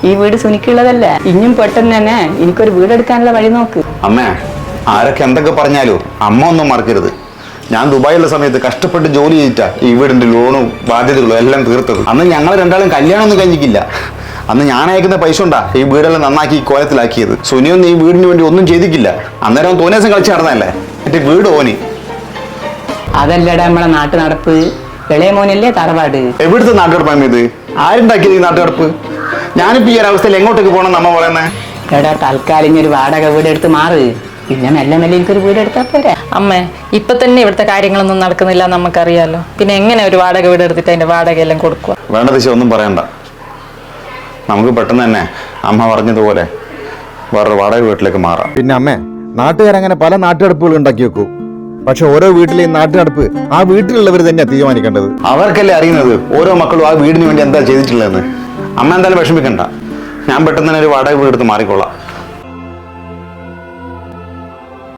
ഈ വീട് സുനിക്കുള്ളതല്ല. ഇനിയും പെട്ടെന്ന് തന്നെ എനിക്കൊരു വീടെടുക്കാനുള്ള വഴി നോക്ക്. അമ്മേ, ആരൊക്കെ എന്തൊക്കെ പറഞ്ഞാലും അമ്മ ഒന്നും മറക്കരുത്. ഞാൻ ദുബായിലുള്ള സമയത്ത് കഷ്ടപ്പെട്ട് ജോലി ചെയ്തിട്ടാ ഈ വീടിന്റെ ലോണും ബാധ്യതകളും എല്ലാം തീർത്തത്. അന്ന് ഞങ്ങൾ രണ്ടാളും കല്യാണം ഒന്നും കഴിഞ്ഞിട്ടില്ല. അന്ന് ഞാൻ അയക്കുന്ന പൈസ ഉണ്ടാ ഈ വീടെല്ലാം നന്നാക്കി ഈ കോലത്തിലാക്കിയത്. സുനിയൊന്നും ഈ വീടിന് വേണ്ടി ഒന്നും ചെയ്തിട്ടില്ല. അന്നേരം തോന്നിയ ദിവസം കളിച്ച് നടന്നല്ലേ മറ്റേ വീട് ഓനി. അതല്ലടാ നമ്മളെ നാട്ടു നടപ്പ്. ഇളയ മോനല്ലേ തറവാട്. എവിടുത്തെ നാട്ടുകടപ്പാണ് ഇത്? ആരുണ്ടാക്കിയത് ഈ നാട്ടുകടപ്പ്? ഞാനിപ്പോ ഈ ഒരു അവസ്ഥയിൽ എങ്ങോട്ടേക്ക് പോകണം നമ്മ പറയുന്നേ? എടാ, തൽക്കാലം ഇനി ഒരു വാടക വീട് എടുത്ത് മാറ്. പിന്നെ മെല്ലെ മെല്ലെ എനിക്കൊരു വീട് എടുത്താൽ പോരെ. അമ്മേ, ഇപ്പൊ തന്നെ ഇവിടുത്തെ കാര്യങ്ങളൊന്നും നടക്കുന്നില്ല നമുക്കറിയാലോ. പിന്നെ എങ്ങനെ ഒരു വാടക വീട് എടുത്തിട്ട് അതിന്റെ വാടകയെല്ലാം കൊടുക്കുക? വേണ്ട ദിശ, ഒന്നും പറയണ്ട. നമുക്ക് പെട്ടെന്ന് തന്നെ അമ്മ പറഞ്ഞതുപോലെ വേറൊരു വാടക വീട്ടിലേക്ക് മാറാം. പിന്നെ അമ്മേ, നാട്ടുകാരങ്ങനെ പല നാട്ടുകടപ്പുകൾ ഉണ്ടാക്കി വെക്കും. പക്ഷെ ഓരോ വീട്ടിലെയും നാട്ടുനടപ്പ് ആ വീട്ടിലുള്ളവർ തന്നെ തീരുമാനിക്കേണ്ടത്. അവർക്കല്ലേ അറിയുന്നത് ഓരോ മക്കളും ആ വീടിന് വേണ്ടി എന്താ ചെയ്തിട്ടുള്ളതെന്ന്. അമ്മ എന്തായാലും വിഷമിക്കണ്ട. ഞാൻ പെട്ടെന്ന് തന്നെ ഒരു വാടക വീട് എടുത്ത് മാറിക്കൊള്ളാം.